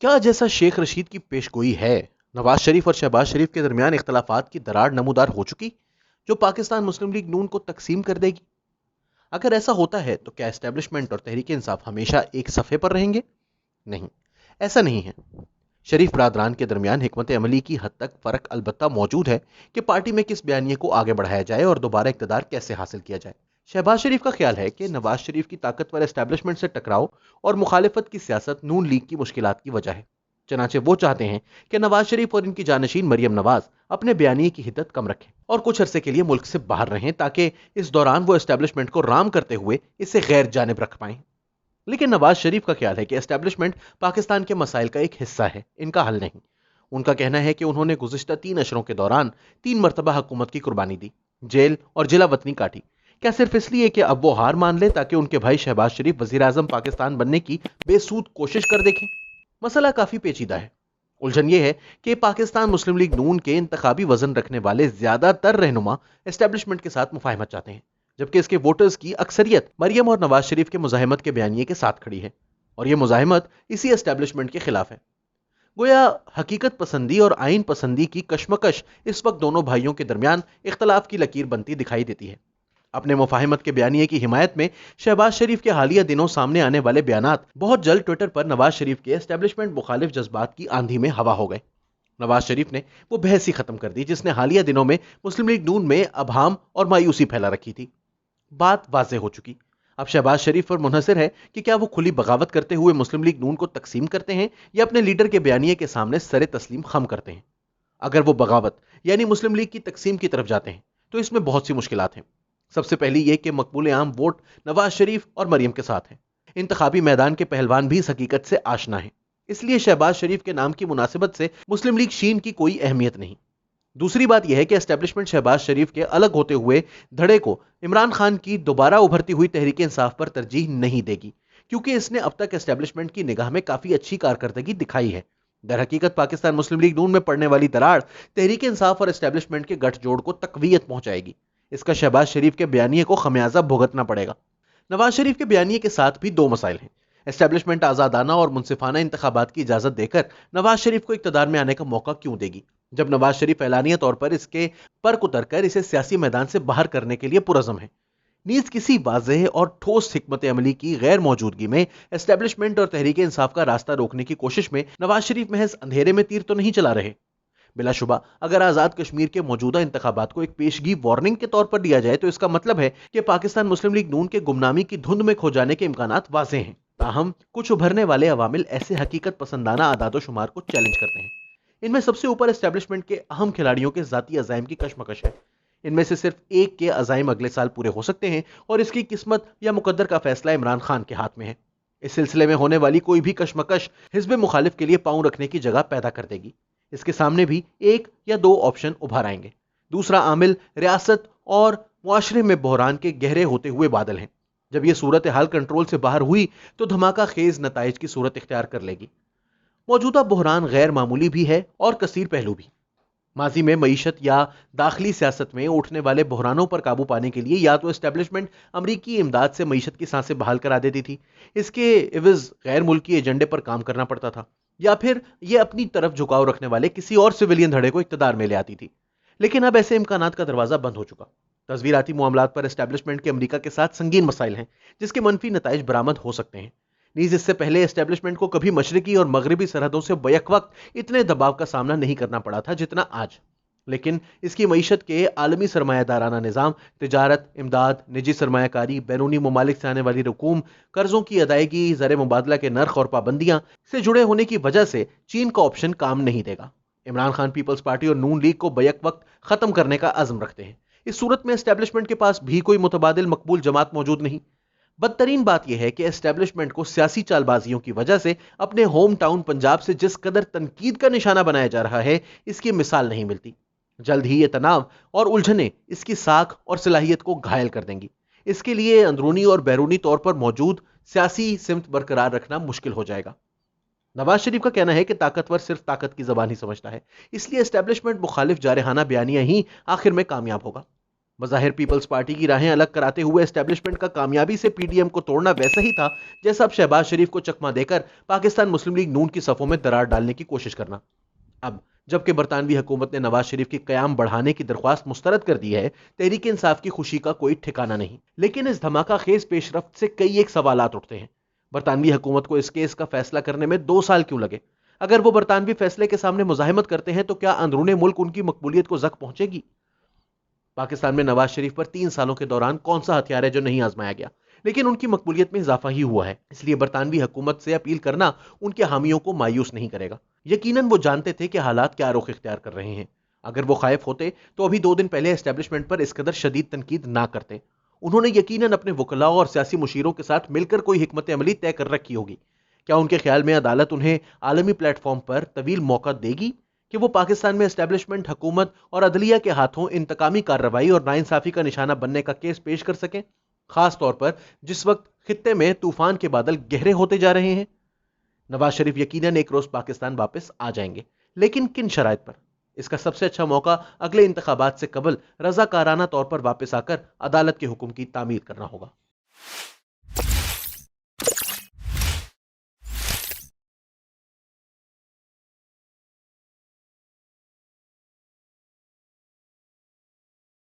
کیا جیسا شیخ رشید کی پیشگوئی ہے، نواز شریف اور شہباز شریف کے درمیان اختلافات کی دراڑ نمودار ہو چکی جو پاکستان مسلم لیگ نون کو تقسیم کر دے گی؟ اگر ایسا ہوتا ہے تو کیا اسٹیبلشمنٹ اور تحریک انصاف ہمیشہ ایک صفحے پر رہیں گے؟ نہیں، ایسا نہیں ہے۔ شریف برادران کے درمیان حکمت عملی کی حد تک فرق البتہ موجود ہے کہ پارٹی میں کس بیانیے کو آگے بڑھایا جائے اور دوبارہ اقتدار کیسے حاصل کیا جائے۔ شہباز شریف کا خیال ہے کہ نواز شریف کی طاقتور اسٹیبلشمنٹ سے ٹکراؤ اور مخالفت کی سیاست نون لیگ کی مشکلات کی وجہ ہے۔ چنانچہ وہ چاہتے ہیں کہ نواز شریف اور ان کی جانشین مریم نواز اپنے بیانیے کی حدت کم رکھیں اور کچھ عرصے کے لیے ملک سے باہر رہیں تاکہ اس دوران وہ اسٹیبلشمنٹ کو رام کرتے ہوئے اسے غیر جانب رکھ پائیں۔ لیکن نواز شریف کا خیال ہے کہ اسٹیبلشمنٹ پاکستان کے مسائل کا ایک حصہ ہے، ان کا حل نہیں۔ ان کا کہنا ہے کہ انہوں نے گزشتہ 3 اشروں کے دوران 3 مرتبہ حکومت کی قربانی دی، جیل اور جلا وطنی کاٹی، کیا صرف اس لیے کہ اب وہ ہار مان لے تاکہ ان کے بھائی شہباز شریف وزیر اعظم پاکستان بننے کی بے سود کوشش کر دیکھیں؟ مسئلہ کافی پیچیدہ ہے۔ الجھن یہ ہے کہ پاکستان مسلم لیگ نون کے انتخابی وزن رکھنے والے زیادہ تر رہنما اسٹیبلشمنٹ کے ساتھ مفاہمت چاہتے ہیں، جبکہ اس کے ووٹرز کی اکثریت مریم اور نواز شریف کے مزاحمت کے بیانیے کے ساتھ کھڑی ہے، اور یہ مزاحمت اسی اسٹیبلشمنٹ کے خلاف ہے۔ گویا حقیقت پسندی اور آئین پسندی کی کشمکش اس وقت دونوں بھائیوں کے درمیان اختلاف کی لکیر بنتی دکھائی دیتی ہے۔ اپنے مفاہمت کے بیانیے کی حمایت میں شہباز شریف کے حالیہ دنوں سامنے آنے والے بیانات بہت جلد ٹویٹر پر نواز شریف کے اسٹیبلشمنٹ مخالف جذبات کی آندھی میں ہوا ہو گئے۔ نواز شریف نے وہ بحث ہی ختم کر دی جس نے حالیہ دنوں میں مسلم لیگ نون میں ابہام اور مایوسی پھیلا رکھی تھی۔ بات واضح ہو چکی، اب شہباز شریف پر منحصر ہے کہ کیا وہ کھلی بغاوت کرتے ہوئے مسلم لیگ نون کو تقسیم کرتے ہیں یا اپنے لیڈر کے بیانیے کے سامنے سر تسلیم خم کرتے ہیں۔ اگر وہ بغاوت یعنی مسلم لیگ کی تقسیم کی طرف جاتے ہیں تو اس میں بہت سی مشکلات ہیں۔ سب سے پہلی یہ کہ مقبول عام ووٹ نواز شریف اور مریم کے ساتھ ہیں۔ انتخابی میدان کے پہلوان بھی اس حقیقت سے آشنا ہیں، اس لیے شہباز شریف کے نام کی مناسبت سے مسلم لیگ شین کی کوئی اہمیت نہیں۔ دوسری بات یہ ہے کہ اسٹیبلشمنٹ شہباز شریف کے الگ ہوتے ہوئے دھڑے کو عمران خان کی دوبارہ ابھرتی ہوئی تحریک انصاف پر ترجیح نہیں دے گی، کیونکہ اس نے اب تک اسٹیبلشمنٹ کی نگاہ میں کافی اچھی کارکردگی دکھائی ہے۔ در حقیقت پاکستان مسلم لیگ نون میں پڑنے والی دراڑ تحریک انصاف اور اسٹیبلشمنٹ کے گٹھ جوڑ کو تقویت پہنچائے گی۔ اس کا شہباز شریف کے بیانیے کو خمیازہ بھگتنا پڑے گا۔ نواز شریف کے بیانیے کے ساتھ بھی 2 مسائل ہیں۔ اسٹیبلشمنٹ آزادانہ اور منصفانہ انتخابات کی اجازت دے کر نواز شریف کو اقتدار میں آنے کا موقع کیوں دے گی، جب نواز شریف اعلانیہ طور پر اس کے پر اتر کر اسے سیاسی میدان سے باہر کرنے کے لیے پرعزم ہے۔ نیز کسی واضح اور ٹھوس حکمت عملی کی غیر موجودگی میں اسٹیبلشمنٹ اور تحریک انصاف کا راستہ روکنے کی کوشش میں نواز شریف محض اندھیرے میں تیر تو نہیں چلا رہے۔ بلا شبہ اگر آزاد کشمیر کے موجودہ انتخابات کو ایک پیشگی وارننگ کے طور پر لیا جائے تو اس کا مطلب ہے کہ پاکستان مسلم لیگ نون کے گمنامی کی دھند میں کھو جانے کے امکانات واضح ہیں۔ تاہم کچھ ابھرنے والے عوامل ایسے حقیقت پسندانہ اعداد و شمار کو چیلنج کرتے ہیں۔ ان میں سب سے اوپر اسٹیبلشمنٹ کے اہم کھلاڑیوں کے ذاتی عزائم کی کشمکش ہے۔ ان میں سے صرف ایک کے عزائم اگلے سال پورے ہو سکتے ہیں اور اس کی قسمت یا مقدر کا فیصلہ عمران خان کے ہاتھ میں ہے۔ اس سلسلے میں ہونے والی کوئی بھی کشمکش حزب مخالف کے لیے پاؤں رکھنے کی جگہ پیدا کر دے گی۔ اس کے سامنے بھی 1 یا 2 آپشن ابھر آئیں گے۔ دوسرا عامل ریاست اور معاشرے میں بحران کے گہرے ہوتے ہوئے بادل ہیں۔ جب یہ صورتحال کنٹرول سے باہر ہوئی تو دھماکہ خیز نتائج کی صورت اختیار کر لے گی۔ موجودہ بحران غیر معمولی بھی ہے اور کثیر پہلو بھی۔ ماضی میں معیشت یا داخلی سیاست میں اٹھنے والے بحرانوں پر قابو پانے کے لیے یا تو اسٹیبلشمنٹ امریکی امداد سے معیشت کی سانسیں بحال کرا دیتی تھی، اس کے عوض غیر ملکی ایجنڈے پر کام کرنا پڑتا تھا، یا پھر یہ اپنی طرف جھکاؤ رکھنے والے کسی اور سویلین دھڑے کو اقتدار میں لے آتی تھی۔ لیکن اب ایسے امکانات کا دروازہ بند ہو چکا۔ تصویراتی معاملات پر اسٹیبلشمنٹ کے امریکہ کے ساتھ سنگین مسائل ہیں جس کے منفی نتائج برآمد ہو سکتے ہیں۔ نیز اس سے پہلے اسٹیبلشمنٹ کو کبھی مشرقی اور مغربی سرحدوں سے بیک وقت اتنے دباؤ کا سامنا نہیں کرنا پڑا تھا جتنا آج۔ لیکن اس کی معیشت کے عالمی سرمایہ دارانہ نظام، تجارت، امداد، نجی سرمایہ کاری، بیرونی ممالک سے آنے والی رقوم، قرضوں کی ادائیگی، زر مبادلہ کے نرخ اور پابندیاں سے جڑے ہونے کی وجہ سے چین کا آپشن کام نہیں دے گا۔ عمران خان پیپلز پارٹی اور نون لیگ کو بیک وقت ختم کرنے کا عزم رکھتے ہیں۔ اس صورت میں اسٹیبلشمنٹ کے پاس بھی کوئی متبادل مقبول جماعت موجود نہیں۔ بدترین بات یہ ہے کہ اسٹیبلشمنٹ کو سیاسی چال بازیوں کی وجہ سے اپنے ہوم ٹاؤن پنجاب سے جس قدر تنقید کا نشانہ بنایا جا رہا ہے اس کی مثال نہیں ملتی۔ جلد ہی یہ تناؤ اور الجھنیں اس کی ساکھ اور صلاحیت کو گھائل کر دیں گی۔ اس کے لیے اندرونی اور بیرونی طور پر موجود سیاسی سمت برقرار رکھنا مشکل ہو جائے گا۔ نواز شریف کا کہنا ہے کہ طاقتور صرف طاقت کی زبان ہی سمجھتا ہے، اس لیے اسٹیبلشمنٹ مخالف جارحانہ بیانیہ ہی آخر میں کامیاب ہوگا۔ بظاہر پیپلز پارٹی کی راہیں الگ کراتے ہوئے اسٹیبلشمنٹ کا کامیابی سے پی ڈی ایم کو توڑنا ویسا ہی تھا جیسا اب شہباز شریف کو چکمہ دے کر پاکستان مسلم لیگ نون کی صفوں میں درار ڈالنے کی کوشش کرنا۔ اب جبکہ برطانوی حکومت نے نواز شریف کی قیام بڑھانے کی درخواست مسترد کر دی ہے، تحریک انصاف کی خوشی کا کوئی ٹھکانہ نہیں، لیکن اس دھماکہ خیز پیش رفت سے کئی ایک سوالات اٹھتے ہیں۔ برطانوی حکومت کو اس کیس کا فیصلہ کرنے میں 2 سال کیوں لگے؟ اگر وہ برطانوی فیصلے کے سامنے مزاحمت کرتے ہیں تو کیا اندرون ملک ان کی مقبولیت کو زک پہنچے گی؟ پاکستان میں نواز شریف پر 3 سالوں کے دوران کون سا ہتھیار ہے جو نہیں آزمایا گیا، لیکن ان کی مقبولیت میں اضافہ ہی ہوا ہے۔ اس لیے برطانوی حکومت سے اپیل کرنا ان کے حامیوں کو مایوس نہیں کرے گا۔ یقیناً وہ جانتے تھے کہ حالات کیا رخ اختیار کر رہے ہیں۔ اگر وہ خائف ہوتے تو ابھی 2 دن پہلے اسٹیبلشمنٹ پر اس قدر شدید تنقید نہ کرتے۔ انہوں نے یقیناً اپنے وکلاء اور سیاسی مشیروں کے ساتھ مل کر کوئی حکمت عملی طے کر رکھی ہوگی۔ کیا ان کے خیال میں عدالت انہیں عالمی پلیٹ فارم پر طویل موقع دے گی کہ وہ پاکستان میں اسٹیبلشمنٹ، حکومت اور عدلیہ کے ہاتھوں انتقامی کارروائی اور ناانصافی کا نشانہ بننے کا کیس پیش کر سکیں، خاص طور پر جس وقت خطے میں طوفان کے بادل گہرے ہوتے جا رہے ہیں؟ نواز شریف یقیناً ایک روز پاکستان واپس آ جائیں گے، لیکن کن شرائط پر؟ اس کا سب سے اچھا موقع اگلے انتخابات سے قبل رضاکارانہ طور پر واپس آ کر عدالت کے حکم کی تعمیل کرنا ہوگا۔